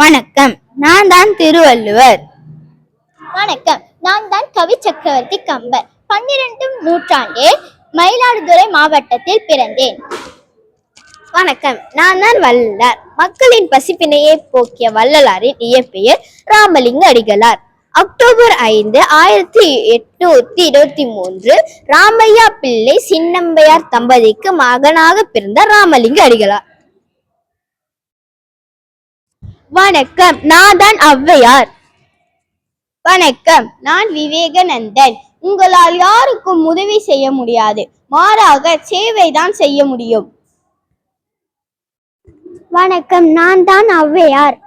வணக்கம், நான் தான் திருவள்ளுவர். வணக்கம், நான் தான் கவி சக்கரவர்த்தி கம்பர். 12ஆம் நூற்றாண்டில் மயிலாடுதுறை மாவட்டத்தில் பிறந்தேன். வணக்கம், நான் தான் வள்ளலார். மக்களின் பசிப்பினையை போக்கிய வள்ளலாரின் இயற்பெயர் ராமலிங்க அடிகளார். அக்டோபர் 5, 1823 ராமையா பிள்ளை சின்னம்பையார் தம்பதிக்கு மகனாக பிறந்த ராமலிங்க அடிகளார். வணக்கம், நான் தான் ஔவையார். வணக்கம், நான் விவேகானந்தன். உங்களால் யாருக்கும் உதவி செய்ய முடியாது, மாறாக சேவைதான் செய்ய முடியும். வணக்கம், நான் தான் ஔவையார்.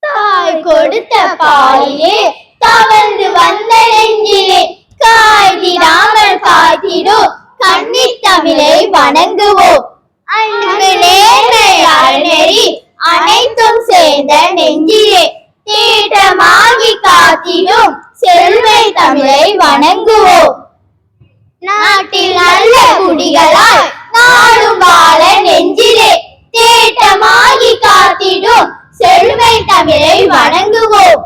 தாய் கொடுத்த பாலிலே தவழ்ந்து வந்த நெஞ்சிலே காய்திடாமல் காய்த்திடும் கன்னி தமிழை வணங்குவோம். அன்பு நேர்மை அறநெறி அனைத்தும் சேர்ந்த நெஞ்சிலே தீட்டமாகி காத்திடும் செல்வை தமிழை வணங்குவோம். நாட்டில் நல்ல குடிகளாய் நாடும் வாழ நெஞ்சிலே தேட்டமாகி காத்திடும் செல்வை தமிழை வணங்குவோம்.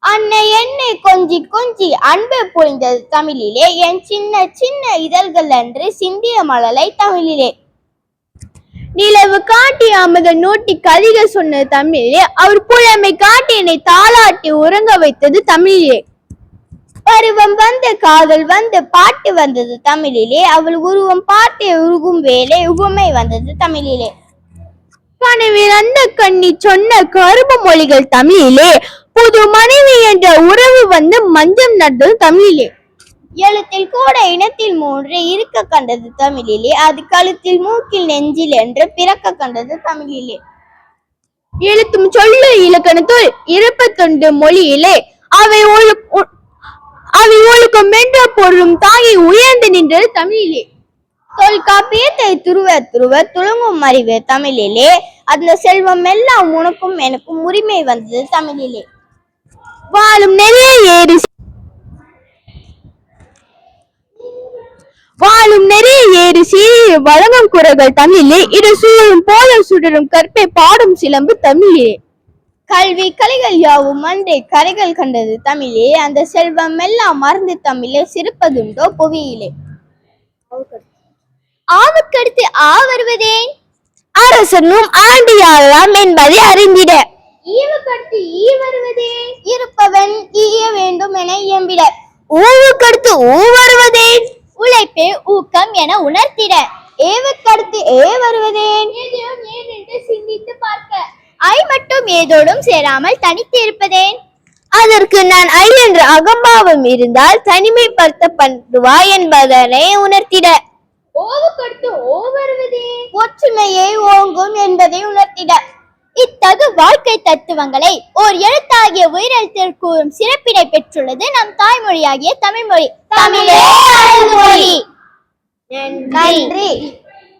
அன்னை என்னை கொஞ்சி கொஞ்சி அன்பு பொழிந்தது தமிழிலே, என் சின்ன சின்ன இதழ்கள் அன்று சிந்திய மழலை தமிழிலே. நிலவு காட்டி அமுத நூட்டி கதிகள் சொன்னது தமிழிலே, அவர் புலமை காட்டி என்னை தாளாட்டி உறங்க வைத்தது தமிழிலே. பருவம் வந்து காதல் வந்து பாட்டு வந்தது தமிழிலே, அவள் உருவம் பார்த்தே உருகும் வேலை உவமை வந்தது தமிழிலே. கனவில் அந்த கண்ணி சொன்ன கரும மொழிகள் தமிழிலே, புது மனைவி என்ற உறவு வந்து மஞ்சம் நடந்தது தமிழிலே. எழுத்தில் கூட இனத்தில் 3 இருக்க கண்டது தமிழிலே, அது கழுத்தில் மூக்கில் நெஞ்சில் என்று பிறக்க கண்டது தமிழிலே. எழுத்தும் சொல்லு இலக்கணத்துள் இருப்பத்தொண்டு மொழியிலே, அவை ஒழுக்கம் என்ற பொருளும் தாயை உயர்ந்து நின்றது தமிழிலே. தொல்காப்பியத்தை துருவ துருவ துளங்கும் அறிவு தமிழிலே, அந்த செல்வம் எல்லாம் உனக்கும் எனக்கும் உரிமை வந்தது தமிழிலே. வாழும் நிறைய ஏறு சீரிய வழங்கும் குரல்கள் தமிழிலே, இரு சூழும் போல சுடரும் கற்பை பாடும் சிலம்பு தமிழிலே. கல்வி கலைகள் யாவும் அன்றே கரைகள் கண்டது தமிழே, அந்த செல்வம் எல்லாம் மறந்து தமிழே சிரிப்பதுண்டோ புவியிலே. ஆவுக்கடுத்து ஆ வருவதேன்? அரசனும் ஆண்டியாளாம் என்பதை அறிந்திட. ஈவுக்கடுத்து ஈ வருவதேன்? இருப்பவன் ஈய வேண்டும் என இயம்பிட. ஊவுக்கடுத்து ஊ வருவதேன்? உழைப்பே ஊக்கம் என உணர்த்திட. ஏவுக்கடுத்து ஏ வருவதேன்? ஏதேனும் ஏனென்று சிந்தித்து பார்க்க. ஐ மட்டும் ஏதோடும் சேராமல் தனித்து இருப்பதேன்? அதற்கு நான் ஐ என்ற அகம்பாவம் இருந்தால் தனிமைப்படுத்தப்படுவாய் என்பதனை உணர்த்திட. ஓவுக்கடுத்து ஓ வருவதேன்? ஒற்றுமையை ஓங்கும் என்பதை உணர்த்திட. இத்தகு வாழ்க்கை தத்துவங்களை ஓர் எழுத்தாகிய உயிரெழுத்தில் கூறும் சிறப்பினை பெற்றுள்ளது நம் தாய்மொழியாகிய தமிழ்மொழி. தமிழே மொழி. நன்றி.